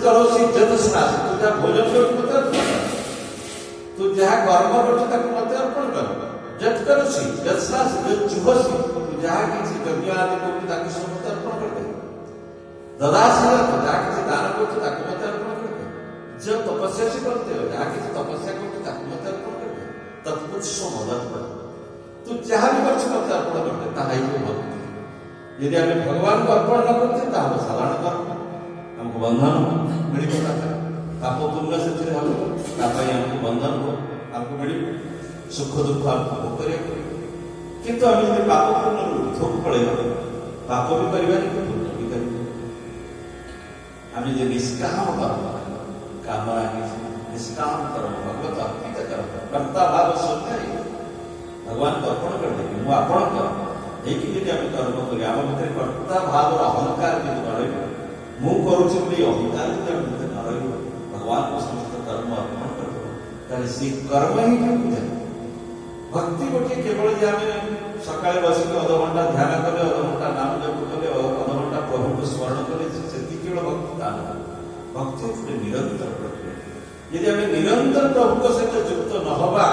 करोसि यतस्नासि, तू जहाँ भोजन करो मत अर्पण कर, तू जहाँ कर्म करो ताको मत अर्पण कर। यत करोसि यतस्नासि, यत जुहोसि, तू जहाँ किसी यज्ञ आदि करो ताको सब मत अर्पण कर दे। ददासि यत्, जहाँ किसी दान करो ताको मत अर्पण कर दे। जो तपस्या से करते हो, जहाँ किसी तपस्या करो ताको मत अर्पण कर दे। तत्पुरुषो मदर्पण, तू जहाँ भी कर मत अर्पण कर दे, ताहा ही भक्ति। यदि आम भगवान को अर्पण न करते ताहले साधारण कर्म हमको बंधन मिल पाता, पाप पुण्य से हमको बंधन हो, हमको मिल सुख दुख हमको भोग कर। किंतु आम यदि पाप पुण्य ऊर्ध्व पड़े पाप भी करवा पुण्य भी कर, आम यदि निष्काम कर्म कामना निष्काम कर्म भगवत अर्पित कर्म कर्ता भाव सोचते भगवान को अर्पण कर देंगे, मुझे अर्पण कर यदि आम कर्म करें आम भर कर्ता भाव अहंकार जो न रुचे मुझे अहंकार जो न रही भगवान को समस्त कर्म अर्पण कर से कर्म ही पूजा। भक्ति गोटे केवल जे आम सका बस अध घंटा ध्यान कले, अध घंटा नाम जप कले, अध घंटा प्रभु को स्मरण कले, से केवल भक्ति दान। भक्ति गोटे निरंतर प्रक्रिया। यदि आम निरंतर प्रभु को सहित युक्त न हवा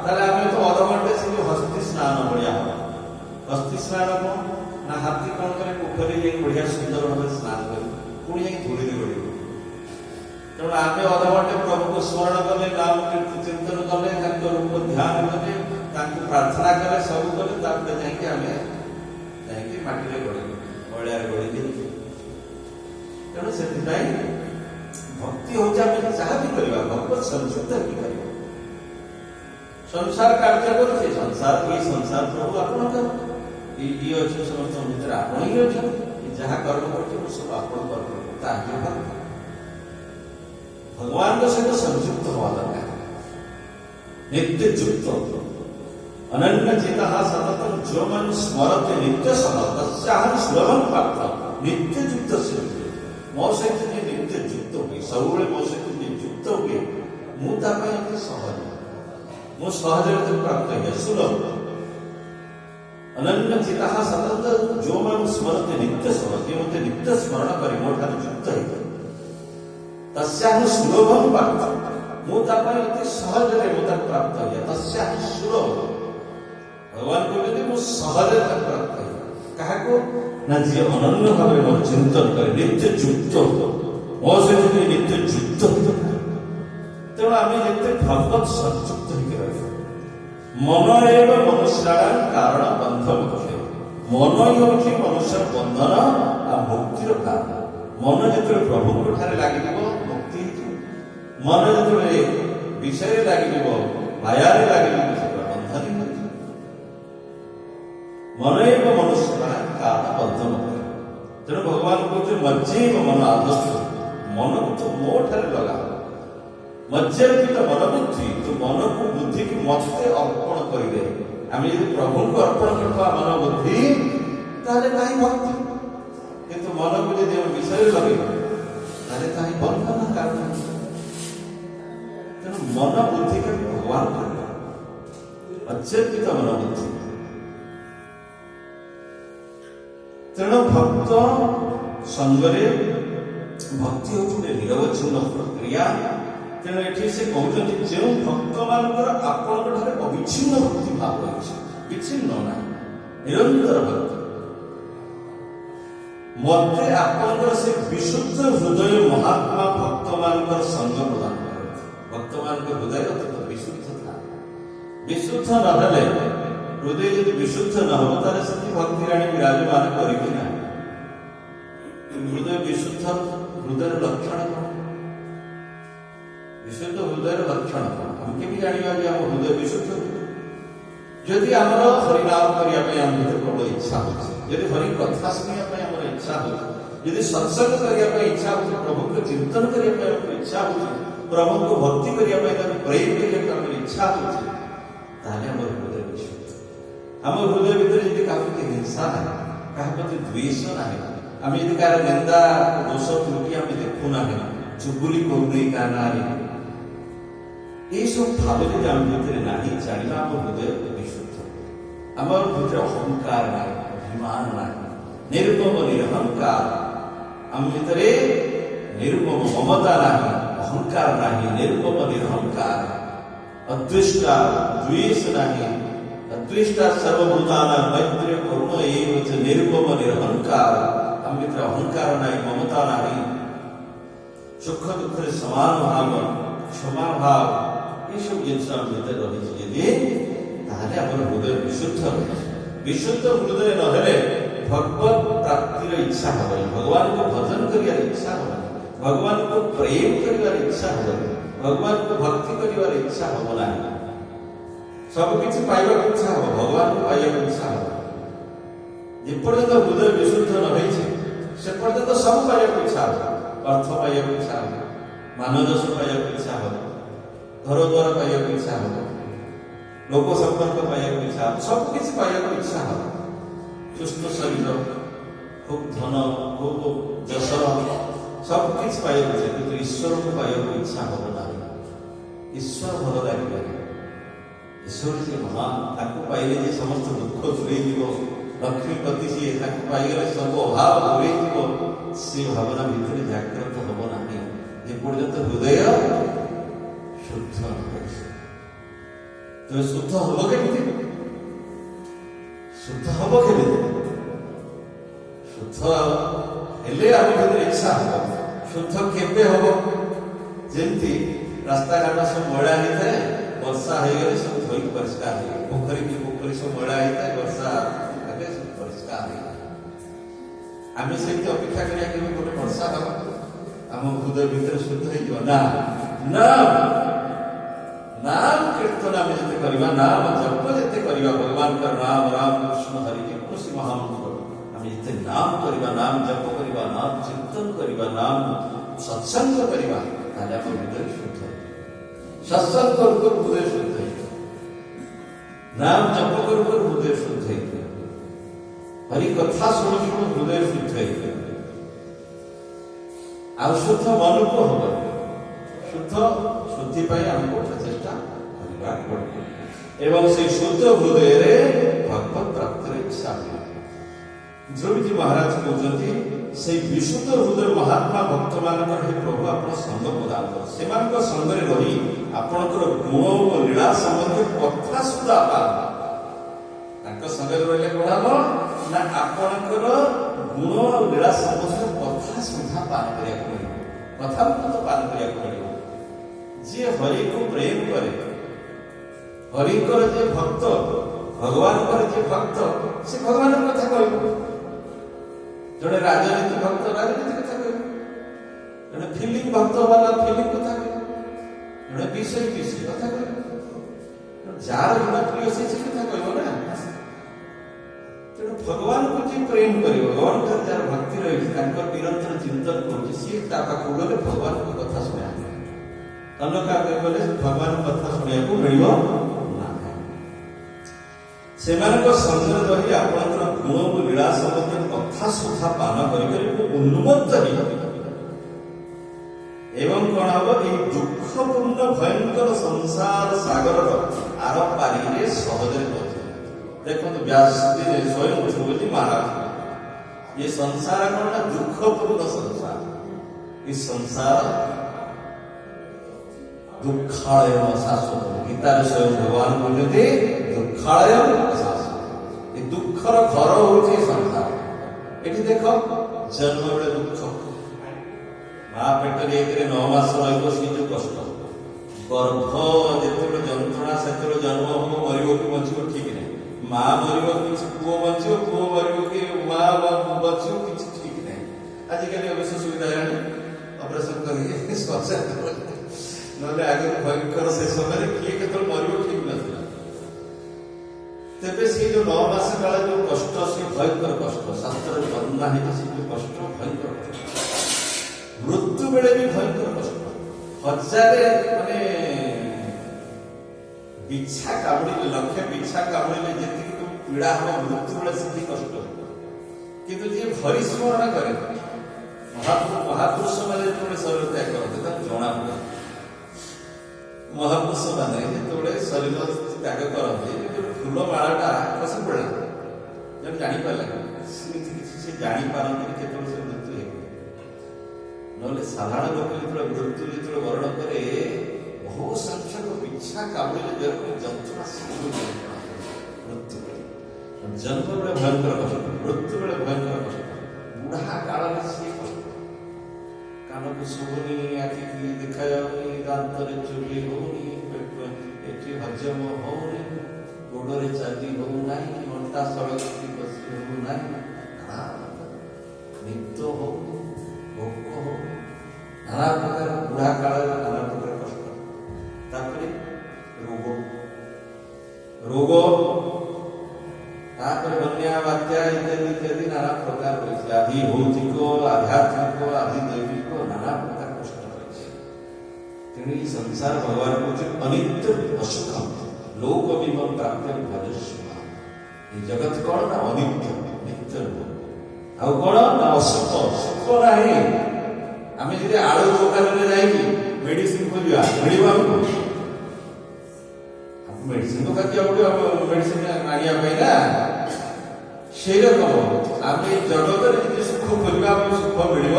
ताले आम तो अध घंटे से हस्ती स्नान बढ़िया हम। हस्ती स्नान कौन ना हाथी कौन करे पोखरी जाए बढ़िया सुंदर भाव स्नान कर पुणी जाए धूली गड़ तेणु आम अध घंटे प्रभु को स्मरण कले, नाम चिंतन कले, रूप ध्यान कले, प्रार्थना कले, सब कले, जाके माटी गड़े बड़िया गड़ी। तेणु से भक्ति हूँ जहाँ भी करवा भगवत संयुक्त कर संसार कार्य कर संसार ये संसार प्रभु आपण ये अच्छे समस्त भर आपण ही अच्छे जहाँ कर्म कर सब आपण कर भगवान सहित संयुक्त हवा दरकार, नित्य युक्त अनन्य चिता सततम जो मन स्मरते नित्य सम तस्याहं सुलभं प्राप्त। नित्य युक्त से मो सहित नित्य युक्त हुए सब मो सहित युक्त हुए मुझे सहज मु सहज प्राप्त है सुलभ। अनन्य चिता सतत जो मन स्मरते नित्य स्मरते मत नित्य स्मरण कर मोठार युक्त है तस्याहं सुलभं प्राप्त। मुझे सहज मुझे प्राप्त है तस्याहं सुलभ। भगवान कहते मुझे सहज प्राप्त है क्या ना जी अनन्य भाव मोर चिंतन करे नित्य युक्त मो सहित नित्य युक्त। तेणु आम जिते भगवत संयुक्त मन एवं मनुष्याण कारण बंध मुख्य। मन ही हूँ मनुष्य बंधन आ मुक्तिर कारण। मन जो प्रभु ठारे लगे मुक्ति, मन जो विषय लगे माया लगे बंधन ही मन एवं मनुष्याण कारण बंध मुख्य। तेणु भगवान कहते मज्जे मन आदर्श मन को तो मो ठारे लगा मज्जार्पित मन बुद्धि तो मन को बुद्धि की मते अर्पण कर दे। आम यदि प्रभु को अर्पण करवा मन बुद्धि ताले कहीं भक्ति, किंतु मन को यदि विषय लगे ताले कहीं बंधन कारण। तेणु मन बुद्धि का भगवान कर अज्ञापित मन बुद्धि। तेणु भक्त संगरे भक्ति होती निरवच्छिन्न प्रक्रिया। तेणु ये से कहते जो भक्त मान आपण अविच्छिन्न भक्ति भाव रही विच्छिन्न ना निरंतर भक्ति मत आपण से विशुद्ध हृदय महात्मा भक्त मान संग प्रदान करते। भक्त मान हृदय तो विशुद्ध था, विशुद्ध नहले हृदय यदि विशुद्ध न हो ताले से भक्ति राणी विराजमान करी ना। हृदय विशुद्ध हृदय लक्षण विशुद्ध हृदय लक्षण हमके भी जाना कि आम हृदय विशुद्ध जदि आम हरिनाम करने प्रबल इच्छा हो, हरि कथा शुणा इच्छा हो, सत्संग करने इच्छा हो, प्रभु को चिंतन करने इच्छा हो, प्रभु को भक्ति करने प्रेम करने इच्छा हो, हृदय विशुद्ध। आम हृदय भीतर यदि क्या हिंसा ना क्या प्रति द्वेष ना आम यदि कार निंदा दोष त्रुटि आम देखुना चुगुली करूनी क्या ना ये सब भाव यदि आम भीतर ना जाना आम हृदय विशुद्ध। आम भीतर अहंकार ना अभिमान ना निरुपम निरहंकार आम भीतर निरुपम ममता नाही, अहंकार नाही, निरुपम निरहंकार, अद्वेष्टा द्वेष नाही, अद्वेष्टा सर्वभूताना मैत्री करुण एव च निरुपम निरहंकार, आम्ही अहंकार नाही, ममता नाही, सुख दुख समान भाव, क्षमा भाव, ये सब जिनस भीतर रही ताहले आमर हृदय विशुद्ध विशुद्ध हृदय नहेले भगवत प्राप्तिर इच्छा हबनी, भगवान को भजन करियार इच्छा हबनी, भगवान को प्रेम करिवार इच्छा हबनी, भगवान को भक्ति करिवार इच्छा हब नाही, सब किछि पाइबार इच्छा हब, भगवान को पाइबार इच्छा हब। जेपर्यंत हृदय विशुद्ध न होइछे से पर्यंत सब पाइबार इच्छा हब, अर्थ पाइबार इच्छा हब, मानवदश पाइबार इच्छा हब, घर द्वार पाइबार इच्छा हब, लोक संपर्क पाइबार इच्छा हब, सब किछि पाइबार इच्छा हब। सुस्थ शरीर, खूब धन, खूब जश, सब किछि पाइबार इच्छा, किंतु ईश्वर को पाइबार इच्छा हब नाही। ईश्वर भल लगे, ईश्वर जे महान, ताको पाइले जे समस्त दुख दूरेई जीव, लक्ष्मीपति सी ताको पाइले सब अभाव दूरेई जीव, से भावना भितर जागृत हब नाही जे पर्यंत हृदय शुद्ध न होइछे। तो शुद्ध हब केमिति? शुद्ध हब केमिति? शुद्ध हेले आम भीतर इच्छा हब, शुद्ध केबे हब? जेमती रास्ता घाट सब मैला होता है, वर्षा हो गले सब धोई परिष्कार हो, पोखरी सब मैला होता है, वर्षा हेले सब परिष्कार हो। आम से अपेक्षा करिया कि गोटे वर्षा हम आम हृदय भीतर शुद्ध हो ना नाम कीर्तन आम जिते करवा, नाम जप जिते करवा, भगवान का नाम राम कृष्ण हरि के कौन महामंत्र आम जिते नाम करवा, नाम जप करवा, नाम चिंतन करवा, नाम सत्संग करवा, ताले आम हृदय शुद्ध है। सत्संग कर हृदय शुद्ध है, नाम जप कर हृदय शुद्ध है, हरि कथा शुण शुण हृदय शुद्ध है। आ शुद्ध मन को हम शुद्ध शुद्धि हमको प्रचेषा एवं से शुद्ध हृदय रे भगवत प्राप्तिर इच्छा ध्रुवजी महाराज कहते से विशुद्ध हृदय महात्मा भक्त मान प्रभु आप संग प्रदान कर से संगे रही आपणकर गुण और लीला संबंधी कथा सुधा संगे रही कौन हम ना आपणकर गुण और लीला संबंधी कथा सुधा पान करा कथा तो पान करा जी हरि को प्रेम करे, हरि कर जे भक्त, भगवान कर जे भक्त से भगवान कथा कहब, जड़े राजनीति भक्त राजनीति कथा कहब, जड़े फिल्म भक्त वाला फिल्म कथा कहब, जड़े विषय कथा कहब, जार गुण प्रिय से कथा कहब ना। भगवान को जी प्रेम करे, भगवान का जार भक्ति रही निरंतर चिंतन कर सी भगवान को कथा सुना अन्य का कहले भगवान कथा सुनिया को मिलियो ना से संगे रही आपणकर गुण और लीला संबंधी कथा सुधा पान कर उन्मत्त एवं कौन हम ये दुखपूर्ण भयंकर संसार सागर आर पारी सहज देखो व्यास स्वयं ध्रुवजी महाराज ये संसार कौन ना दुखपूर्ण संसार, इस संसार दुखालय शाश्वत, गीतार स्वयं भगवान कहते दुखालय शाश्वत, ये दुखर घर होचे संसार। ये देख जन्म बेले दुख, माँ पेटर एक 9 मास रही जो कष्ट, गर्भ जो जंत्रणा से जन्म हम मर कि बचो ठीक नहीं, माँ मर कि पुओ बचो, पुओ मर कि माँ बचो कि ठीक नहीं। आजिकल अवश्य सुविधा है ऑपरेशन करके नले आगे भयंकर से समय किए के मर ठीक ना तेरे से जो 9 मास काल जो कष्ट से भयंकर कष्ट शास्त्र वर्णना है जो कष्ट भयंकर मृत्यु बेले भी भयंकर कष्ट, हजारे माने बिछा कामुड़ी लक्ष्य बिछा कामुड़ी जी तुम पीड़ा हम मृत्यु बेले से कष्ट, किंतु जी भरी स्मरण करे महापुरुष मैंने जो शरीर त्याग करते जना पड़े, महापुरुष मैंने जो शरीर त्याग करते फूल मालाटा खसी पड़ा जब जापारे से जापारती के मृत्यु ନହେଲେ ସାଧାରଣ ଲୋକ ଯେତେବେଳେ ମୃତ୍ୟୁ ଯେତେବେଳେ ବରଣ କରେ ବହୁ ସଂଖ୍ୟକ ବିଛା କାମୁଡ଼ିଲେ ଯେରକମ ଯନ୍ତ୍ରଣା ମୃତ୍ୟୁ ଜନ୍ମ ବେଳେ ଭୟଙ୍କର କଷ୍ଟ, ମୃତ୍ୟୁ ବେଳେ ଭୟଙ୍କର କଷ୍ଟ, ବୁଢା କାଳରେ ସିଏ କଷ୍ଟ। କାନକୁ ଶୁଭୁନି, ଆଖିକି ଦେଖାଯାଉନି, ଦାନ୍ତରେ ଚୁଲି ହଉନି, ଏଠି ହଜମ ହଉନି, ଗୋଡରେ ଚାଲି ହଉନାହିଁ, ଅଣ୍ଟା ସଳଖି ବସି ହଉନାହିଁ, ନିଦ ହଉନି, ଭୋକ ହଉନି, ନାନା ପ୍ରକାର ବୁଢା କାଳରେ ନାନା ପ୍ରକାର କଷ୍ଟ। ତାପରେ ରୋଗ, ତାପରେ ବନ୍ୟା ବାତ୍ୟା ଇତ୍ୟାଦି ଇତ୍ୟାଦି ନାନା ପ୍ରକାର ରହିଛି। ଆଦି ଭୌତିକ, ଆଧ୍ୟାତ୍ମିକ, ଆଦି ଦୈବିକ ନାନା ପ୍ରକାର କଷ୍ଟ ରହିଛି। ତେଣୁ ଏହି ସଂସାର ଭଗବାନ କହୁଛନ୍ତି ଅନିତ୍ୟ ଅସୁଖ ଲୋକ ବିମଲ ପ୍ରାପ୍ତ ଭଜସ୍ୱ। এই ଜଗତ କଣ ନା ଅନିତ୍ୟ, ନିତ୍ୟ ନୁହଁ। ଆଉ କଣ ନା ଅସୁଖ, ସୁଖ ନାହିଁ। ଆମେ ଯଦି ଆଳୁ ଦୋକାନରେ ଯାଇକି ମେଡିସିନ ଖୋଜିବା, ମିଳିବ ଆମକୁ? ମେଡିସିନ ଦୋକାନ ଯିବାକୁ ପଡିବ ମେଡିସିନ ଆଣିବା ପାଇଁ ନା। ସେଇରକମ ଆମେ ଜଗତରେ ଯଦି ସୁଖ ଖୋଜିବା ଆମକୁ ସୁଖ ମିଳିବ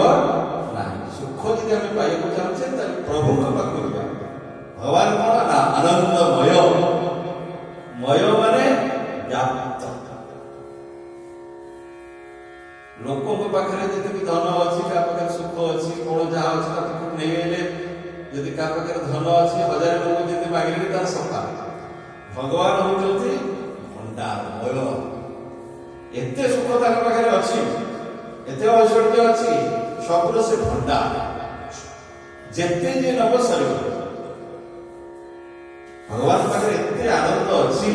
ନାହିଁ। ସୁଖ ଯଦି ଆମେ ପାଇବାକୁ ଚାହୁଁଛେ ତାହେଲେ ପ୍ରଭୁଙ୍କ ପାଖକୁ ଯିବା। ଭଗବାନ କଣ ନା ଆନନ୍ଦମୟ, ମୟ ମାନେ ବ୍ୟାପ୍ତ। ଲୋକଙ୍କ ପାଖରେ ଯେତିକି ଧନ ଅଛି, କାହା ପାଖରେ ସୁଖ ଅଛି, କଣ ଯାହା ଅଛି ତାକୁ ନେଇଗଲେ, ଯଦି କାହା ପାଖରେ ଧନ ଅଛି, ହଜାର ଲୋକ ଯଦି ମାଗିଲେ ତାର ସଫା। ଭଗବାନ ହଉଛନ୍ତି ଭଣ୍ଡାରମୟ। ଏତେ ସୁଖ ତାଙ୍କ ପାଖରେ ଅଛି, ଏତେ ଐଶ୍ୱର୍ଯ୍ୟ ଅଛି, ସବୁର ସେ ଭଣ୍ଡାର। ଯେତେ ଯିଏ ନବ ସରିବ। ଭଗବାନ ପାଖରେ ଏତେ ଆନନ୍ଦ ଅଛି,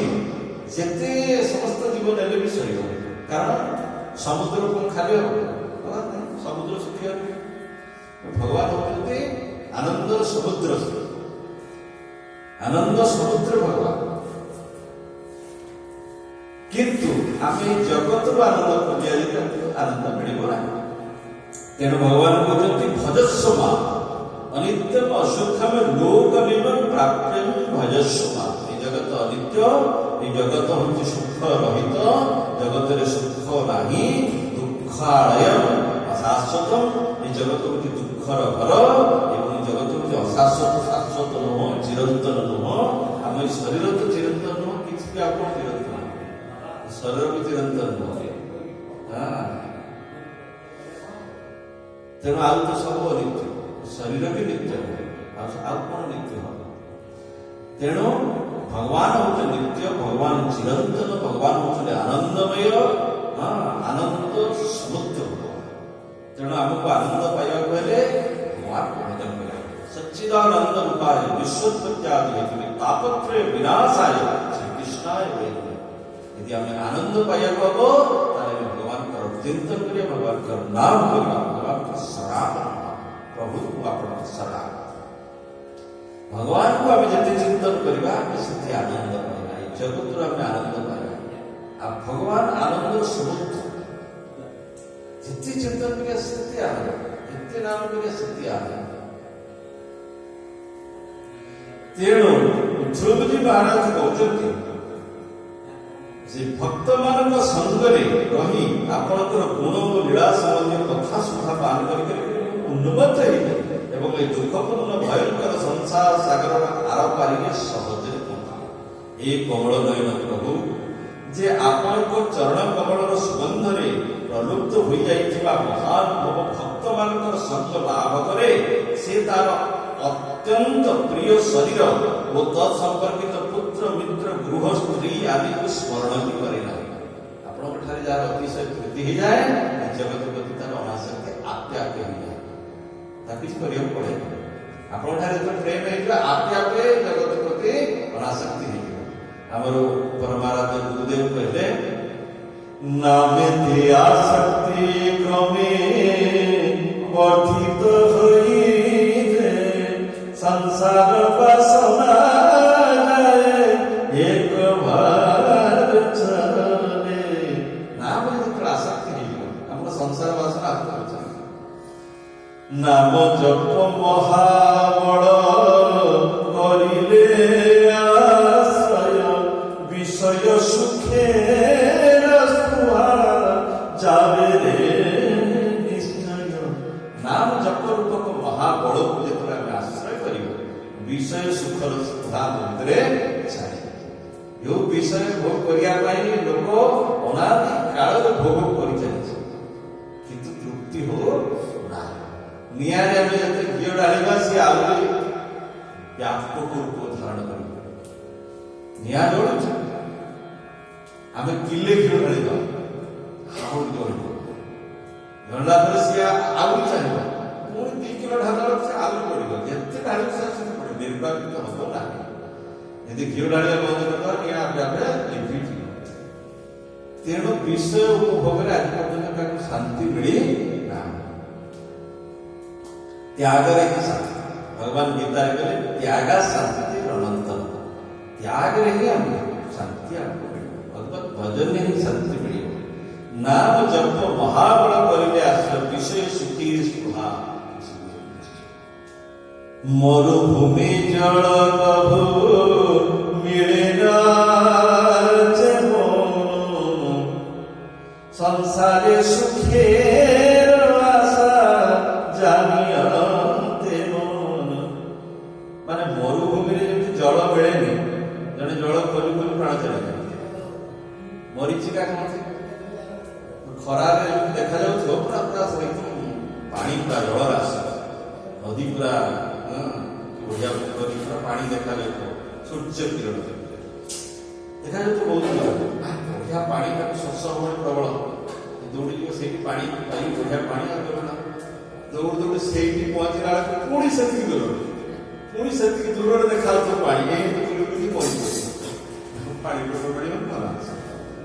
ଯେତେ ସମସ୍ତ ଜୀବ ନେଲେ ବି ସରିବ। କାରଣ ସମୁଦ୍ର କଣ ଖାଲି ହବ? ସମୁଦ୍ର ଶୁଖିବ। ଭଗବାନ ହଉଛନ୍ତି ଆନନ୍ଦର ସମୁଦ୍ର, ଆନନ୍ଦ ସମୁଦ୍ର ଭଗବାନ। କିନ୍ତୁ ଆମେ ଜଗତରୁ ଆନନ୍ଦ ଖୋଜିବା, ଆନନ୍ଦ ମିଳିବ ନାହିଁ। ତେଣୁ ଭଗବାନ କହୁଛନ୍ତି ଭଜସ୍ୱ ମା ଅନିତ୍ୟମ ଅସୁଖମ ଲୋକ ନିମନ ପ୍ରାପ୍ୟ ଭଜସ୍ୱ ମା। এই ଜଗତ ଅନିତ୍ୟ, এই ଜଗତ ହଉଛି ସୁଖ ରହିତ, ଜଗତରେ ସୁଖ ନାହିଁ, ଦୁଃଖାଳୟ ଅଶାଶ୍ୱତ। এই ଜଗତ ହଉଛି ଦୁଃଖର ଘର ଏବଂ এই ଜଗତ ହଉଛି ଅଶାଶ୍ୱତ, ଶାଶ୍ୱତ ନୁହଁ, ଚିରନ୍ତନ ନୁହଁ। ଆମ এই ଶରୀର ତ ଚିରନ୍ତନ ନୁହଁ, କିଛି ବି ଆପଣ ଚିରନ୍ତନ, ଶରୀର ବି ଚିରନ୍ତନ ନୁହଁ। ତେଣୁ ଆଉ ତ ସବୁ ଅନିତ୍ୟ, ଶରୀର ବି ନିତ୍ୟ ନୁହେଁ, ଆଉ କଣ ନିତ୍ୟ ହବ? ତେଣୁ ଭଗବାନ ହଉଛନ୍ତି ନିତ୍ୟ, ଭଗବାନ ଚିରନ୍ତନ, ଭଗବାନ ହଉଛନ୍ତି ଆନନ୍ଦମୟ, ଆନନ୍ଦ ସମୁଦ୍ର ଭଗବାନ। ତେଣୁ ଆମକୁ ଆନନ୍ଦ ପାଇବାକୁ ହେଲେ ଭଗବାନକୁ ଭଜନ କରିବାକୁ। ସଚ୍ଚିଦାନନ୍ଦ ରୂପାୟ ବିଶ୍ୱତ୍ପତ୍ତ୍ୟାଦି ହେତୁରେ ତାପତ୍ରୟ ବିନାଶାୟ ଶ୍ରୀକୃଷ୍ଣାୟ ବୈକୁଣ୍ଠ। ଯଦି ଆମେ ଆନନ୍ଦ ପାଇବାକୁ ହବ ତାହେଲେ ଭଗବାନଙ୍କର ଚିନ୍ତନ କରିବା, ଭଗବାନଙ୍କର ନାମ କରିବା, ଭଗବାନଙ୍କ ଶରଣ, ପ୍ରଭୁଙ୍କୁ ଆପଣଙ୍କ ଶରଣ। ଭଗବାନଙ୍କୁ ଆମେ ଯେତେ ଚିନ୍ତନ କରିବା ଆମେ ସେତେ ଆନନ୍ଦ ପାଇବା। ଏ ଜଗତରୁ ଆମେ ଆନନ୍ଦ ପାଇବା। ଆଉ ଭଗବାନ ଆନନ୍ଦର ସମୁଦ୍ର। ଯେତେ ଚିନ୍ତନ କରିବା ସେତେ ଆନନ୍ଦ, ଯେତେ ନାମ କରିବା ସେତେ ଆନନ୍ଦ। ତେଣୁ ଧ୍ରୁବଜୀ ମହାରାଜ କହୁଛନ୍ତି ଯେ ଭକ୍ତମାନଙ୍କ ସଙ୍ଗରେ ରହି ଆପଣଙ୍କର ଗୁଣ ଓ ଲୀଳା ସମ୍ବନ୍ଧୀୟ କଥା ସୁଧା ପାନ କରିକରି ଉନ୍ନତ ହେଇଯାଏ ଏବଂ ଏ ଦୁଃଖପୂର୍ଣ୍ଣ ଭୟଙ୍କର ସଂସାର ସାଗରର ଆର ପାରିରେ ସହଜରେ ପହଞ୍ଚିବେ। ଏ କମଳ ନୟନ ପ୍ରଭୁ, ଯେ ଆପଣଙ୍କ ଚରଣ କମଳର ସୁଗନ୍ଧରେ ପ୍ରଲୁପ୍ତ ହୋଇଯାଇଥିବା ମହାନୁଭବ ଭକ୍ତମାନଙ୍କର ସଙ୍ଗ ଲାଭ କରେ, ସେ ତାର ଅତ୍ୟନ୍ତ ପ୍ରିୟ ଶରୀର ଓ ତତ୍ ସମ୍ପର୍କିତ ପୁତ୍ର ମିତ୍ର ଗୃହ ସ୍ତ୍ରୀ ଆଦିକୁ ସ୍ମରଣ ବି କରେ ନାହିଁ। ଆପଣଙ୍କ ଠାରେ ଯାହାର ଅତିଶୟ ପ୍ରୀତି ହେଇଯାଏ, ଜଗତ ପ୍ରତି ତାର ଅନାସକ୍ତି ଆପେ ଆପେ ହେଇଯାଏ, ତାକୁ କିଛି କରିବାକୁ ପଡେ। ଆପଣଙ୍କ ଠାରେ ଯେତେବେଳେ ପ୍ରେମ ହେଇଯିବ ଆପେ ଆପେ ଜଗତ ପ୍ରତି ଅନାସକ୍ତି ହେଇଯିବ। ଆମର ପରମାରାଧ୍ୟ ଗୁରୁଦେବ କହିଲେ, ନାମେ ଆସକ୍ତି କ୍ରମେ ବର୍ଦ୍ଧିତ ହୋଇରେ ସଂସାର ବାସନା ଏକ ଭାର ଚରେ। ନାମ ଯେତେବେଳେ ଆସକ୍ତି ହେଇଯିବ, ଆମର ସଂସାର ବାସନା ଆସକ୍ତି ଅଛି। ନାମ ଜପ ମହାବଳ କରିଲେ ଆଶ୍ରୟ ବିଷୟ ସୁଖେ ଯାବେ রে নিশ্চয়। নাম विषय सुखर सुधा भितर छाड़ी जो विषय भोग करने लोक अनादि काल भोग कर किंतु तृप्ति हो ना निआरे आम जो घी ढाड़ा सी आहरी व्यापक रूप धारण कर निआ जलुच आम किले घी ढाड़ा आहरी जलला सी आहरी चाहिए पुणी 2 किलो ढाला से आहरी बढ़ जिते ढाड़ से निर्वापित हम ना यदि घी ढाड़ा बंद कर निआ लिखी तेणु विषय उपभोग आज पर्यटन शांति मिली ना त्याग शांति भगवान गीता कहले त्यागा शांति अनंत त्याग ही शांति आपको मिले भगवत भजन ही शांति मिले नाम जप महाबल करिले आस विषय सुखी स्पृहा मरुभूमि जल कभु मिले ना संसारे सुखे आशा जानियते मन माने मरुभूमि रे जल मिलेनि जने जल खोली खोली प्राण चले मरीचिका कौन खरा देखा जाऊ पूरा पूरा पानी पूरा जल राशि नदी पूरा बढ़िया पूरा पानी देखा जाऊ सूर्य किरण देखा जाऊ बहुत बढ़िया पानी का शोष हो प्रबल दौड़ी से पानी बढ़िया पानी दौड़ दौड़ से पहुंचला पुणी से गल पुणी से दूर देखा पानी पानी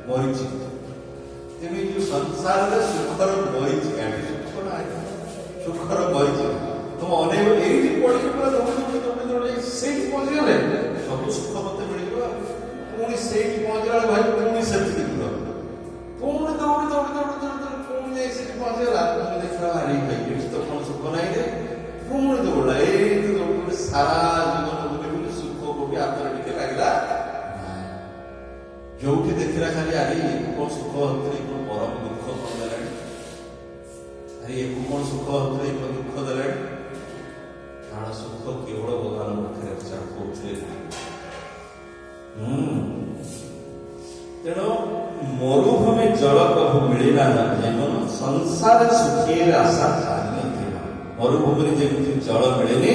मरीच तेणु जो संसार सुखर मरीच सुख ना सुखर मरीच तुम अनेक ये पढ़ी पूरा दौड़ी दौड़ी दौड़ी से पहुंचगले सब सुख मत मिल पुणी से पहुंचला भाई पुणी से दूर पुणी दौड़ी दौड़ी दौड़ी दौड़ी पुणी जाए से पहुंचला पुणी देखा अरे भाई ये तो कौन सुख नहीं रे पुणी दौड़ा ये दौड़ सारा जीवन बुले सुख को भी आत्मा टिके लगला जो देखला खाली अरे कौन सुख होते कौन परम दुख कौन देला अरे कौन सुख होते कौन दुख देला कारण सुख केवल भगवान पाखे रक्षा करते तेणु मरुभूमि जल कभु मिलना जीवन संसार सुखी आशा जानी मरुभूमि जमी जल मिले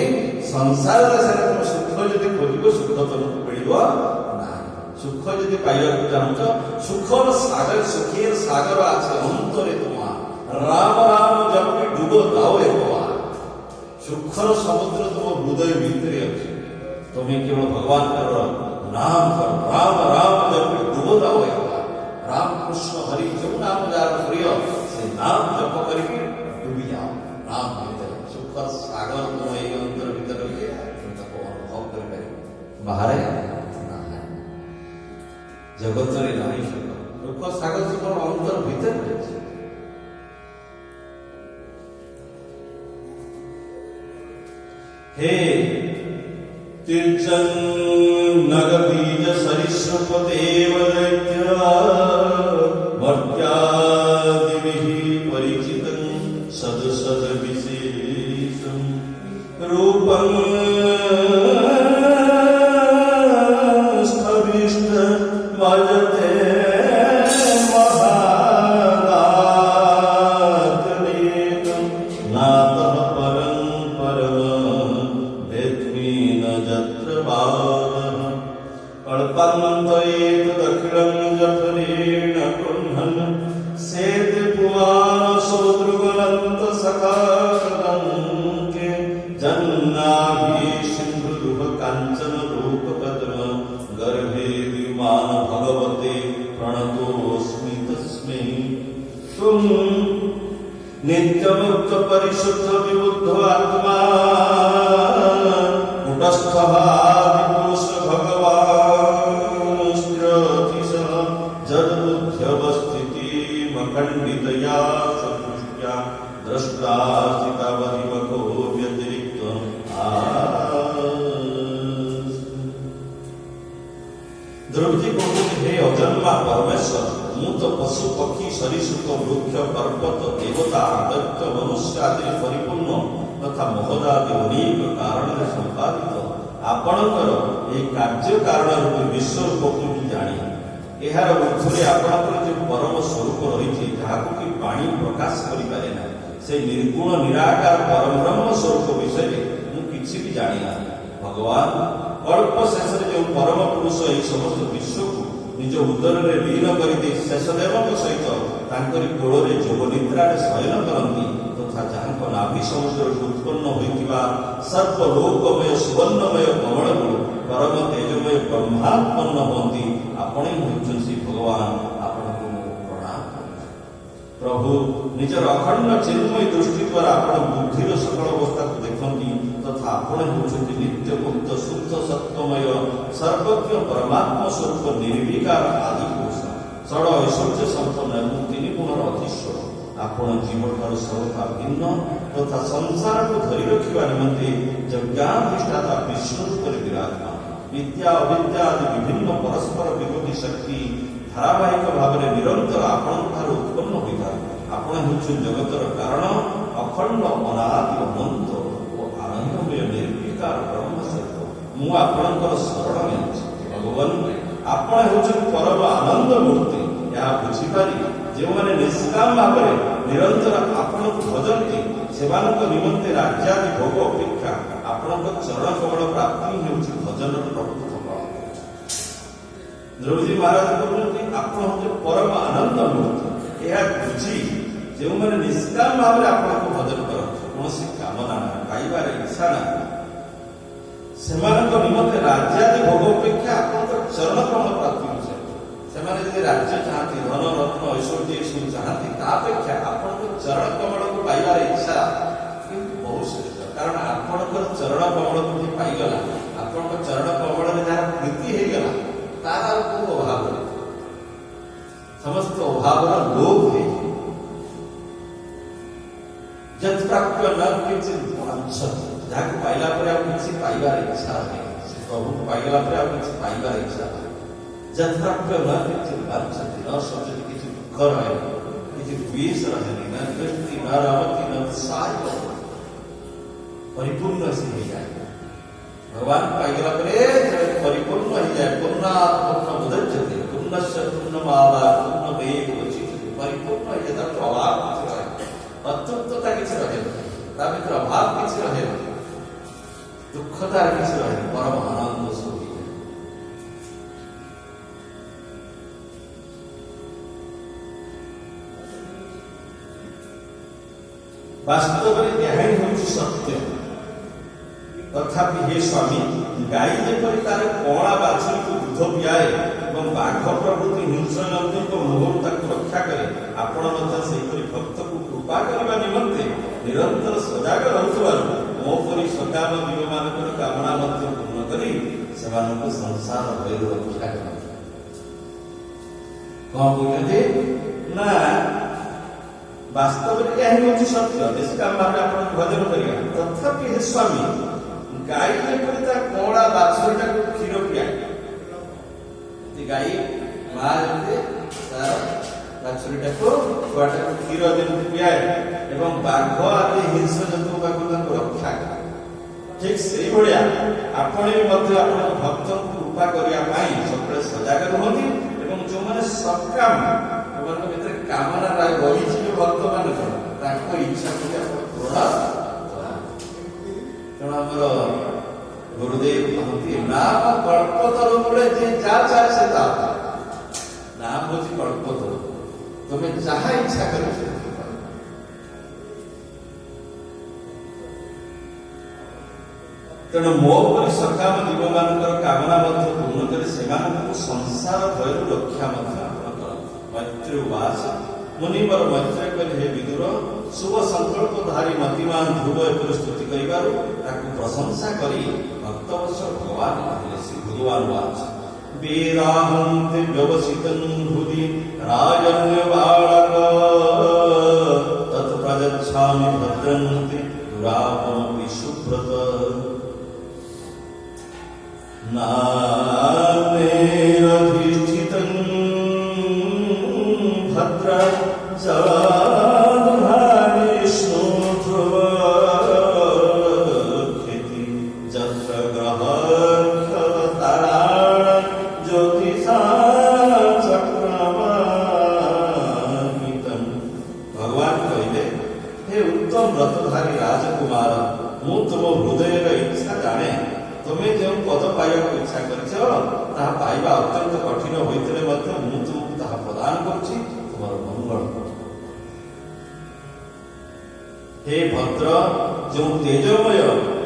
संसार तुम सुख जब खोज सुख तुमको मिल ना सुख जब पाइबा चाहूच सुखर सागर सुखी सागर आज अंतरे तुम राम राम जब डूब दाओ एक सुखर समुद्र तुम हृदय भितर अच्छे तुम्हें केवल भगवान नाम कर राम राम जब डूब दाओ एक राम कृष्ण हरि जो नाम जार प्रिय से नाम जप करके डूबी जाओ राम भीतर सुख सागर तुम एक अंतर भीतर रहिए तुमको अनुभव कर पाए बाहर ना जगत रे नहीं सुख दुख सागर तुम अंतर भीतर रहिए हे तिर्चन नग बीज सरिसृप देव दैत्य मर्त्यादिभिः परिचितं सद सद विशेषं रूपं स्थविष्ट मजते महादातनेकं नातः परं परम वेत्मि न जत्र बाधः कल्पन्त दखिलं जठरेण कुह्नन् सेत पुमान सोद्रुगलन्त सखाकदङ्के जन्नाभि सिन्धुदुह काञ्चन रूपकद्म गर्भे विमान भगवते प्रणतोऽस्मि तस्मै तुम नित्यमुक्त परिशुद्ध विबुद्ध आत्मा कुटस्थः आदिपुरुष भगवान् स्थिरतिशः जडबुद्ध्यवस्थिति मखण्डितया सदृष्ट्या द्रष्टास्थितावधिमको व्यतिरिक्तम् द्रौपदी कहते हे अजन्मा परमेश्वर मु तो पशु पक्षी सरीसृप वृक्ष पर्वत देवता दैत्य मनुष्य आदि परिपूर्ण तथा महोदादि अनेक कारण संपादित ଆପଣଙ୍କର ଏହି କାର୍ଯ୍ୟ କାରଣ ରୂପେ ବିଶ୍ୱ ରୂପକୁ ବି ଜାଣି ଏହାର ଊର୍ଦ୍ଧ୍ୱରେ ଆପଣଙ୍କର ଯେଉଁ ପରମ ସ୍ୱରୂପ ରହିଛି ଯାହାକୁ କି ବାଣୀ ପ୍ରକାଶ କରିପାରେ ନାହିଁ, ସେ ନିର୍ଗୁଣ ନିରାକାର ପରବ୍ରହ୍ମ ସ୍ୱରୂପ ବିଷୟରେ ମୁଁ କିଛି ବି ଜାଣିନାହିଁ। ଭଗବାନ କଳ୍ପ ଶେଷରେ ଯେଉଁ ପରମ ପୁରୁଷ ଏହି ସମସ୍ତ ବିଶ୍ୱକୁ ନିଜ ଉଦରରେ ଲୀନ କରିଦେଇ ଶେଷଦେବଙ୍କ ସହିତ ତାଙ୍କରି କୋଳରେ ଯୋଗ ନିଦ୍ରାରେ ଶୟନ କରନ୍ତି ତଥା ଯାହାଙ୍କ ନାଭି ସମୁଦ୍ରକୁ ଉତ୍ପନ୍ନ ହୋଇଥିବା ସର୍ବଲୋକମୟ ସୁବର୍ଣ୍ଣମୟ କମଳକୁ ପରମ ତେଜମୟ ବ୍ରହ୍ମାତ୍ପନ୍ନ ହୁଅନ୍ତି, ଆପଣ ହିଁ ହେଉଛନ୍ତି ଭଗବାନ। ଆପଣଙ୍କୁ ମୁଁ ପ୍ରଣାମ କରୁଛି। ପ୍ରଭୁ ନିଜର ଅଖଣ୍ଡ ଚିନ୍ମୟ ଦୃଷ୍ଟି ଦ୍ୱାରା ଆପଣ ବୁଦ୍ଧିର ସକଳ ଅବସ୍ଥାକୁ ଦେଖନ୍ତି ତଥା ଆପଣ ହେଉଛନ୍ତି ନିତ୍ୟ ମୁକ୍ତ ଶୁଦ୍ଧ ସତ୍ୟମୟ ସର୍ବଜ୍ଞ ପରମାତ୍ମ ସ୍ୱରୂପ ନିର୍ବିକାର ଆଦି ପୁରୁଷ ଷଡ଼ ଐଶ୍ୱର୍ଯ୍ୟ ସମ୍ପନ୍ନ ଏବଂ ତିନି ଗୁଣର ଅଧୀଶ୍ୱର। ଆପଣ ଜୀବଠାରୁ ସର୍ବଥା ଭିନ୍ନ ତଥା ସଂସାରକୁ ଧରି ରଖିବା ନିମନ୍ତେ ଯଜ୍ଞାଧିଷ୍ଠାତା ବିଷ୍ଣୁ ରୂପରେ ବିରାଜମାନ। ବିଦ୍ୟା ଅବିଦ୍ୟା ଆଦି ବିଭିନ୍ନ ପରସ୍ପର ବିରୋଧୀ ଶକ୍ତି ଧାରାବାହିକ ଭାବରେ ନିରନ୍ତର ଆପଣଙ୍କ ଠାରୁ ଉତ୍ପନ୍ନ ହୋଇଥାଏ। ଆପଣ ହେଉଛନ୍ତି ଜଗତର କାରଣ, ଅଖଣ୍ଡ ଅନାଦି ଅନନ୍ତ ଓ ଆନନ୍ଦମୟ ନିର୍ବିକାର ବ୍ରହ୍ମ ସ୍ୱରୂପ। ମୁଁ ଆପଣଙ୍କର ଶରଣ ନେଉଛି ଭଗବାନ। ଆପଣ ହେଉଛନ୍ତି ପରମ ଆନନ୍ଦ ମୂର୍ତ୍ତି। ଏହା ବୁଝିପାରି ଯେଉଁମାନେ ନିଷ୍କାମ ଭାବରେ ନିରନ୍ତର ଆପଣଙ୍କୁ ଭଜନ୍ତି ସେମାନଙ୍କ ନିମନ୍ତେ ରାଜ୍ୟାଦି ଭୋଗ ଅପେକ୍ଷା ଆପଣଙ୍କ ଚରଣ କମଳ ପ୍ରାପ୍ତି ହେଉଛି ଭଜନର ପ୍ରକୃତ ଫଳ। ଧ୍ରୁବଜୀ ମହାରାଜ କହୁଛନ୍ତି ଆପଣ ହେଉଛନ୍ତି ପରମ ଆନନ୍ଦ ମୂର୍ତ୍ତି। ଏହା ବୁଝି ଯେଉଁମାନେ ନିଷ୍କାମ ଭାବରେ ଆପଣଙ୍କୁ ଭଜନ କରନ୍ତି, କୌଣସି କାମନା ନାହିଁ, ପାଇବାର ଇଚ୍ଛା ନାହିଁ, ସେମାନଙ୍କ ନିମନ୍ତେ ରାଜ୍ୟାଦି ଭୋଗ ଅପେକ୍ଷା ଆପଣଙ୍କର ଚରଣ କମଳ ପ୍ରାପ୍ତି ହେଉଛି। ସେମାନେ ଯଦି ରାଜ୍ୟ ଚାହାନ୍ତି, ଧନ ରତ୍ନ ଐଶ୍ୱର୍ଯ୍ୟ ଏସବୁ ଚାହାନ୍ତି, ତା ଅପେକ୍ଷା ଆପଣଙ୍କ ଚରଣ କମଳକୁ ପାଇବାର ଇଚ୍ଛା କିନ୍ତୁ ବହୁତ ଶ୍ରେଷ୍ଠ। କାରଣ ଆପଣଙ୍କର ଚରଣ କମଳକୁ ଯିଏ ପାଇଗଲା, ଆପଣଙ୍କ ଚରଣ କମଳରେ ଯାହାର ପ୍ରୀତି ହେଇଗଲା, ତାର ଆଉ କୋଉ ଅଭାବ ନାହିଁ। ସମସ୍ତ ଅଭାବର ଲୋପ ହେଇଯିବ। ଯତ୍ପ୍ରାପ୍ୟ ନ କିଞ୍ଚିତ୍ ବାଞ୍ଛତି, ଯାହାକୁ ପାଇଲା ପରେ ଆଉ କିଛି ପାଇବାର ଇଚ୍ଛା ନାହିଁ, ସେ ପ୍ରଭୁକୁ ପାଇଗଲା ପରେ ଆଉ କିଛି ପାଇବାର ଇଚ୍ଛା ନାହିଁ। ଯତ୍ପ୍ରାପ୍ୟ ନ କିଞ୍ଚିତ୍ ବାଞ୍ଛତି, ନ ସଚେତ କିଛି ଦୁଃଖ ରହେନି, କିଛି ଦ୍ୱେଷ ରହେନି, ନ ଦୃଷ୍ଟି ନ ରମତି ନ ସାୟ, ପରିପୂର୍ଣ୍ଣ ସେ ହେଇଯାଏ। ଭଗବାନ ପାଇଗଲା ପରେ ପରିପୂର୍ଣ୍ଣ ହେଇଯାଏ। ପୂର୍ଣ୍ଣାତ୍ମକ ବୁଦ୍ଧି ପୂର୍ଣ୍ଣସ୍ୟ ପୂର୍ଣ୍ଣମାଦାୟ ପୂର୍ଣ୍ଣମେବ ଉଚିତ୍, ପରିପୂର୍ଣ୍ଣ ହେଇଯାଏ। ତାର ଅଭାବ କିଛି ରହେ, ଅତୃପ୍ତତା କିଛି ରହେନି, ତା ଭିତରେ ଅଭାବ କିଛି ରହେନି, ଦୁଃଖତାର କିଛି ରହେନି, ପରମ ଆନନ୍ଦ ସବୁ ହେଇଯାଏ। ବାସ୍ତବରେ ଏହା ହିଁ ହେଉଛି ସତ୍ୟ। ତଥାପି ହେ ସ୍ୱାମୀ, ଗାଈ ଯେପରି ତାର କଅଁଳା ବାଛୁରୀକୁ ଦୁଧ ପିଆଏ ଏବଂ ବାଘ ପ୍ରଭୃତି ହିଂସ୍ରଜନ୍ତୁଙ୍କ ମୁହଁରୁ ତାକୁ ରକ୍ଷା କରେ, ଆପଣ ମଧ୍ୟ ସେହିପରି ଭକ୍ତକୁ କୃପା କରିବା ନିମନ୍ତେ ନିରନ୍ତର ସଜାଗ ରହୁଥିବାରୁ ମୋ ପରି ସକାମ ଜୀବମାନଙ୍କର କାମନା ମଧ୍ୟ ପୂର୍ଣ୍ଣ କରି ସେମାନଙ୍କୁ ସଂସାର ଭୟରୁ ରକ୍ଷା କରନ୍ତି। କଣ କହୁଛନ୍ତି ନା ବାସ୍ତବରେ ଏହା ହିଁ ହେଉଛି ସତ୍ୟ। ନିଷ୍କାମ ଭାବରେ ଆପଣଙ୍କୁ ଭଜନ କରିବା। ତଥାପି ହେ ସ୍ୱାମୀ, ଗାଈ ଯେପରି ତା କଅଁଳା ବାଛୁରୀଟାକୁ କ୍ଷୀର ପିଆଏ, ଗାଈ ମା ଯେମିତି ତାର ବାଛୁରୀଟାକୁ ଛୁଆଟାକୁ କ୍ଷୀର ଯେମିତି ପିଆଏ ଏବଂ ବାଘ ଆଦି ହିଂସ୍ର ଜନ୍ତୁ ପାଖରୁ ତାଙ୍କୁ ରକ୍ଷା କରେ, ଠିକ୍ ସେଇଭଳିଆ ଆପଣ ବି ମଧ୍ୟ ଆପଣଙ୍କ ଭକ୍ତଙ୍କୁ କୃପା କରିବା ପାଇଁ ସବୁବେଳେ ସଜାଗ ରୁହନ୍ତି। ଏବଂ ଯେଉଁମାନେ ସକାମ, ସେମାନଙ୍କ ଭିତରେ କାମନା ରହିଛି ଭକ୍ତମାନଙ୍କର, ତାଙ୍କ ଇଚ୍ଛାକୁ ବି ଆପଣ ପୂରଣ କରାନ୍ତି। ତେଣୁ ଆମର ଗୁରୁଦେବ କହନ୍ତି ନାମ କଳ୍ପତରୁ ମୂଳେ ଯେ ଯାହା ଚାहे ସେ ତା ନାମ ହଉଛି କଳ୍ପତରୁ, ତମେ ଯାହା ଇଚ୍ଛା କର ସେ। ତେଣୁ ମୋ ପରି ସକାମ ଜୀବମାନଙ୍କର କାମନା ମଧ୍ୟ ପୂର୍ଣ୍ଣ କରି ସେମାନଙ୍କୁ ସଂସାର ଭୟରୁ ରକ୍ଷା ମଧ୍ୟ ଆପଣ କରନ୍ତି। ମୈତ୍ରୀ ଉବାସ ମୁନିବର ମୈତ୍ରୀ କରି ହେ ବିଦୁର, ଶୁଭ ସଂକଳ୍ପଧାରୀ ମତିମାନ ଧ୍ରୁବ ଏପରି ସ୍ତୁତି କରିବାରୁ ତାକୁ ପ୍ରଶଂସା କରି ଭକ୍ତବତ୍ସ ଭଗବାନ କହିଲେ। ଶ୍ରୀ ଭଗବାନ ବାଚ ବିରାହନ୍ତେ ବ୍ୟବସିତଂ ହୃଦି ରାଜନ୍ୟ ବାଳକ ତତ୍ ପ୍ରଯଚ୍ଛାମି ଭଦ୍ରନ୍ତେ ଦୁରାପମପି ସୁବ୍ରତ नानेरधिष्ठितं भद्र जलाधारेष्णो ध्रुवक्षिति जत्र ग्रहण ହୃଦୟର ଇଚ୍ଛା ଜାଣେ। ତୁମେ ଯେଉଁ ପଦ ପାଇବାକୁ ଇଚ୍ଛା କରିଛ ତାହା ପାଇବା ଅତ୍ୟନ୍ତ କଠିନ ହୋଇଥିଲେ ମଧ୍ୟ ମୁଁ ତୁମକୁ ତାହା ପ୍ରଦାନ କରୁଛି ତୁମର ମଙ୍ଗଳ। ହେ ଭଦ୍ର, ଯେଉଁ ତେଜମୟ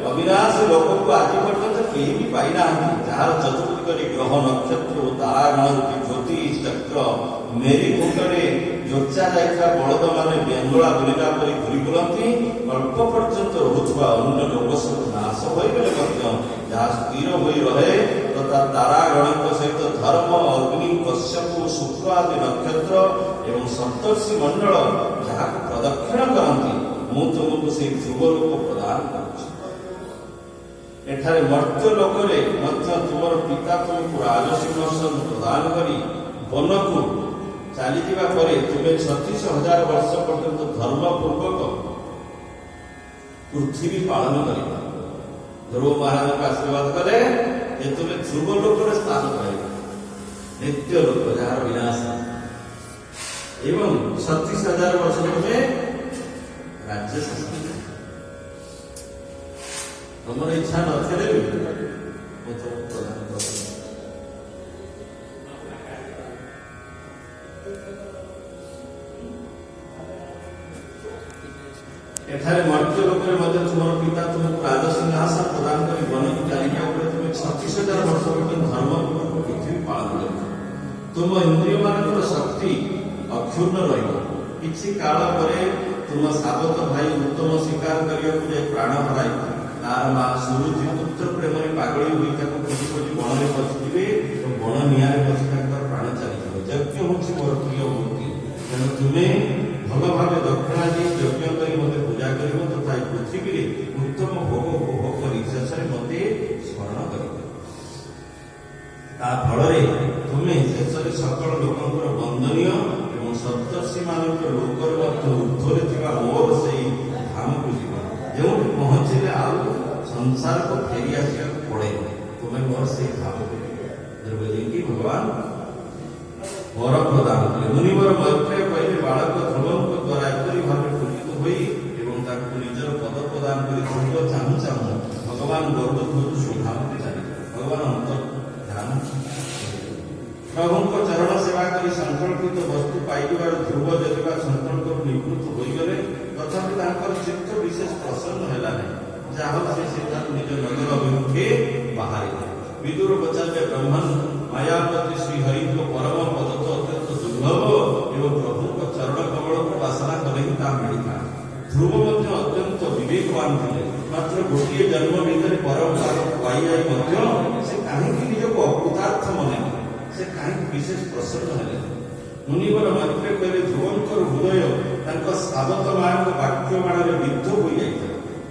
ଅବିନାଶୀ ଲୋକକୁ ଆଜି ପର୍ଯ୍ୟନ୍ତ କେହି ବି ପାଇନାହାନ୍ତି, ଯାହାର ଚତୁର୍ଦିଗରେ ଗ୍ରହ ନକ୍ଷତ୍ର ଓ ତାରାଗଣ ରୂପୀ ଜ୍ୟୋତି ଚକ୍ର ମେରି କୁଣ୍ଡରେ ଯୋଚା ଯାଇଥିବା ବଳଦମାନେ ବେଙ୍ଗଳା ବୁଲିଲା ପରି ଘୁରି ବୁଲନ୍ତି, ଅଳ୍ପ ପର୍ଯ୍ୟନ୍ତ ରହୁଥିବା ଅନ୍ୟ ଲୋକ ସବୁ ନାଶ ହୋଇଗଲେ ମଧ୍ୟ ଯାହା ସ୍ଥିର ହୋଇ ରହେ ତଥା ତାରାଗଣଙ୍କ ସହିତ ଧର୍ମ, ଅଗ୍ନି, କଶ୍ୟପ, ଶୁକ୍ର ଆଦି ନକ୍ଷତ୍ର ଏବଂ ସପ୍ତର୍ଷି ମଣ୍ଡଳ ଯାହାକୁ ପ୍ରଦକ୍ଷିଣ କରନ୍ତି, ମୁଁ ତୁମକୁ ସେହି ଧ୍ରୁବ ଲୋକ ପ୍ରଦାନ କରୁଛି। ଏଠାରେ ମର୍ତ୍ତ୍ୟ ଲୋକରେ ମଧ୍ୟ ତୁମର ପିତା ତୁମକୁ ରାଜସିଂହାସନ ପ୍ରଦାନ କରି ବନକୁ ଚାଲିଯିବା ପରେ ତୁମେ 36,000 ବର୍ଷ ପର୍ଯ୍ୟନ୍ତ ଧର୍ମପୂର୍ବକ ପୃଥିବୀ ପାଳନ କରିବ। ଧ୍ରୁବ ମହାରାଜଙ୍କୁ ଆଶୀର୍ବାଦ କଲେ ଯେ ତୁମେ ଧ୍ରୁବ ଲୋକରେ ସ୍ଥାନ ପାଇବ, ନିତ୍ୟ ଲୋକ ଯାହାର ବିନାଶ, ଏବଂ 36,000 ବର୍ଷ ତୁମେ ରାଜ୍ୟ ଶାସନ। ତମର ଇଚ୍ଛା ନଥିଲେ ବି ମୁଁ ତୁମକୁ ପ୍ରଦାନ କରିବି। ଏଠାରେ ମର୍ତ୍ତ୍ୟ ଲୋକରେ ମଧ୍ୟ ତୁମର ପିତା ତୁମକୁ ରାଜସିଂହାସନ ପ୍ରଦାନ କରି ବନକୁ ଚାଲିଯିବା ପରେ ତୁମେ 36,000 ବର୍ଷ ପର୍ଯ୍ୟନ୍ତ ଧର୍ମପୂର୍ବକ ପୃଥିବୀ ପାଳନ କରିବ। ତୁମ ଇନ୍ଦ୍ରିୟମାନଙ୍କର ଶକ୍ତି ଅକ୍ଷୁର୍ଣ୍ଣ ରହିବ। କିଛି କାଳ ପରେ ତୁମ ସାବତ ଭାଇ ଉତ୍ତମ ଶିକାର କରିବାକୁ ଯାଇ ପ୍ରାଣ ହରାଇ ତାର ମା ସୁରୁଚି ପୁତ୍ର ପ୍ରେମରେ ପାଗଳି ହୋଇ ତାକୁ ଖୋଜି ଖୋଜି ବଣରେ ପଶିଯିବେ ଏବଂ ବଣ ନିଆଁରେ ପଶି ତାଙ୍କର ପ୍ରାଣ ଚାଲିଯିବ। ଯଜ୍ଞ ହେଉଛି ମୋର ପ୍ରିୟ ମୂର୍ତ୍ତି, ତେଣୁ ତୁମେ ଭଲ ଭାବେ ଦକ୍ଷିଣା ଦେଇ ଯଜ୍ଞ କରି ମୋତେ ପୂଜା କରିବ ତଥା ଏହି ପୃଥିବୀରେ ଉତ୍ତମ ଭୋଗ ଭୋଗ କରି ଶେଷରେ ମୋତେ ସ୍ମରଣ କରିବ। ତା ଫଳରେ ତୁମେ ଶେଷରେ ସକଳ ଲୋକଙ୍କର ବନ୍ଦନୀୟ ଏବଂ ସପ୍ତର୍ଷିମାନଙ୍କ ଲୋକର ମଧ୍ୟ ଉର୍ଦ୍ଧ୍ୱରେ ଥିବା ମୋର ସେହି ଧାମକୁ ଯିବ, ଯେଉଁଠି ପହଞ୍ଚିଲେ ଆଉ ସଂସାରକୁ ଫେରି ଆସିବାକୁ ପଡ଼େ। ତୁମେ ମୋର ସେହି ଧାମକୁ ଯିବ। ଭଗବାନ ବର ପ୍ରଦାନ କଲେ। ମୁନିବର ମୈତ୍ରେୟ କହିଲେ, ବାଳକ ଧ୍ରୁବଙ୍କ ଦ୍ୱାରା ଏପରି ଭାବେ ପୂଜିତ ହୋଇ ଏବଂ ତାଙ୍କୁ ନିଜର ପଦ ପ୍ରଦାନ କରି ଧ୍ରୁବ ଚାହୁଁ ଚାହୁଁ ଭଗବାନ ଗରୁଡଧ୍ୱଜ ସୁଧାମକୁ ଚାଲିଲେ। ଭଗବାନ ଧ୍ୟାନ ପ୍ରଭୁଙ୍କ ଚରଣ ସେବା କରି ସଂକଳ୍ପିତ ବସ୍ତୁ ପାଇଯିବାରୁ ଧ୍ରୁବ ଯଦିବା ସଂକଳ୍ପରୁ ନିବୃତ୍ତ ହୋଇଗଲେ, ତଥାପି ତାଙ୍କର ଚିତ୍ତ ବିଶେଷ ପ୍ରସନ୍ନ ହେଲା ନାହିଁ। ଯାହା ସେ ସିଦ୍ଧାନ୍ତ ନିଜ ନଗର ଅଭିମୁଖେ ବାହାରିଲେ। ବିଦୁର ପଚାରିଲେ, ବ୍ରହ୍ମନ୍ ମାୟାପତି ଶ୍ରୀହରିଙ୍କ ପରମ ପଦ ତ ଅତ୍ୟନ୍ତ ଦୁର୍ଲଭ ଏବଂ ପ୍ରଭୁଙ୍କ ଚରଣ କମଳକୁ ବାସନା କଲେ ହିଁ ତାହା ମିଳିଥାଏ। ଧ୍ରୁବ ମଧ୍ୟ ଅତ୍ୟନ୍ତ ବିବେକବାନ ଥିଲେ, ମାତ୍ର ଗୋଟିଏ ଜନ୍ମ ଭିତରେ ପରମ ପାଦକୁ ପାଇଯାଇ ମଧ୍ୟ ସେ କାହିଁକି ନିଜକୁ ଅକୃତାର୍ଥ ମନେ କଲେ? ସେ କାହିଁକି ବିଶେଷ ପ୍ରସନ୍ନ ହେଲେ? ମୁନିବର ମୈତ୍ରେୟ କହିଲେ, ଧ୍ରୁବଙ୍କର ହୃଦୟ ତାଙ୍କ ସାବତ ମାଙ୍କ ବାକ୍ୟବାଣରେ ବିଦ୍ଧ ହୋଇଯାଇଥିଲା।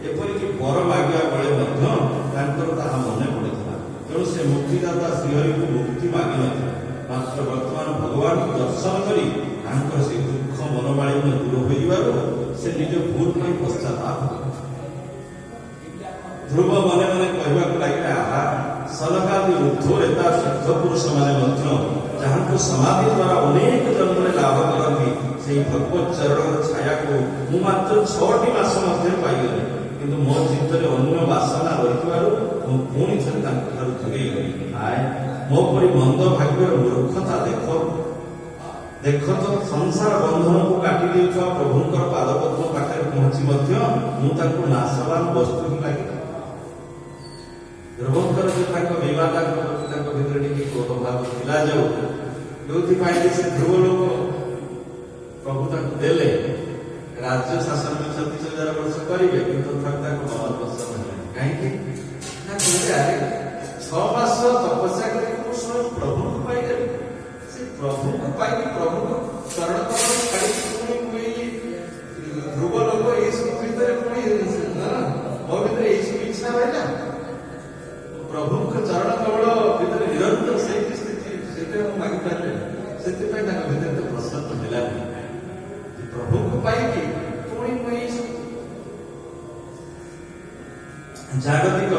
ଏପରିକି ବର ମାଗିବା ବେଳେ ମଧ୍ୟ ତାଙ୍କର ତାହା ମନେ ପଡ଼ିଥିଲା। ତେଣୁ ସେ ମୁକ୍ତିଦାତା ଶ୍ରୀହରିଙ୍କୁ ମୁକ୍ତି ମାଗିନଥିଲେ, ମାତ୍ର ବର୍ତ୍ତମାନ ଭଗବାନଙ୍କୁ ଦର୍ଶନ କରି ତାଙ୍କର ସେ ଦୁଃଖ ମନମାଳିନ୍ୟ ଦୂର ହୋଇଯିବାରୁ ସେ ନିଜ ଭୁଲ ପାଇଁ ପଶ୍ଚାତାପ କଲେ। ଧ୍ରୁବ ମନେ ମନେ କହିବାକୁ ଲାଗିଲେ, ଆହା, ସନକାଦି ଉର୍ଦ୍ଧ୍ୱରେତା ସିଦ୍ଧ ପୁରୁଷମାନେ ମଧ୍ୟ ଯାହାଙ୍କୁ ସମାଧି ଦ୍ୱାରା ଅନେକ ଜନ୍ମରେ ଲାଭ କରନ୍ତି, ସେହି ଭଗବତ ଚରଣର ଛାୟାକୁ ମୁଁ ମାତ୍ର 6ଟି ମାସ ମଧ୍ୟରେ ପାଇଗଲି। କିନ୍ତୁ ମୋ ଚିତ୍ତରେ ଅନ୍ୟ ବାସନା ରହିଥିବାରୁ ମୁଁ ପୁଣି ଥରେ ତାଙ୍କ ଠାରୁ ଦୂରେଇ ଗଲି। ଆଏ, ମୋ ପରି ମନ୍ଦ ଭାଗ୍ୟର ମୂର୍ଖତା ଦେଖ ତ, ସଂସାର ବନ୍ଧନକୁ କାଟି ଦେଉଥିବା ପ୍ରଭୁଙ୍କର ପାଦପଦ୍ମ ପାଖରେ ପହଞ୍ଚି ମଧ୍ୟ ମୁଁ ତାଙ୍କୁ ନାଶବାନ ବସ୍ତୁ ହିଁ ଲାଗିଲା। ଧ୍ରୁବଙ୍କର ଯେ ତାଙ୍କ ବିବାଦାଙ୍କ ପ୍ରତି ତାଙ୍କ ଭିତରେ ଟିକେ କ୍ରୋଧ ଭାବ ଥିଲା, ଯୋଉଥିପାଇଁ ସେ ଧ୍ରୁବ ଲୋକ ପ୍ରଭୁ ତାଙ୍କୁ ଦେଲେ। ରାଜ୍ୟ ଶାସନ 36,000 ବର୍ଷ କରିବେ, କିନ୍ତୁ ତଥାପି ତାଙ୍କୁ ମନ ପସନ୍ଦ ହେଲାନି। କାହିଁକି ନା, 6 ମାସ ତପସ୍ୟା କରି ମୁଁ ସ୍ୱୟଂ ପ୍ରଭୁଙ୍କୁ ପାଇଗଲି। ସେ ପ୍ରଭୁଙ୍କୁ ପାଇକି ପ୍ରଭୁଙ୍କ ଚରଣ କମଳ ଛାଡ଼ିକି ପୁଣି ଧ୍ରୁବ ଲୋକ ଏଇସବୁ ଭିତରେ ପୁଣି ମୋ ଭିତରେ ଏଇସବୁ ଇଚ୍ଛା ରହିଲା। ପ୍ରଭୁଙ୍କ ଚରଣ କମଳ ଭିତରେ ନିରନ୍ତର ସେଇଠି ସ୍ଥିତି, ସେଥିପାଇଁ ମୁଁ ମାଗିପାରିଲିନି। ସେଥିପାଇଁ ତାଙ୍କ ଭିତରେ ତ ପ୍ରସନ୍ନ ହେଲାନି। ପ୍ରଭୁଙ୍କୁ ପାଇକି ପୁଣି ମୁଁ ଏଇସବୁ ଜାଗତିକ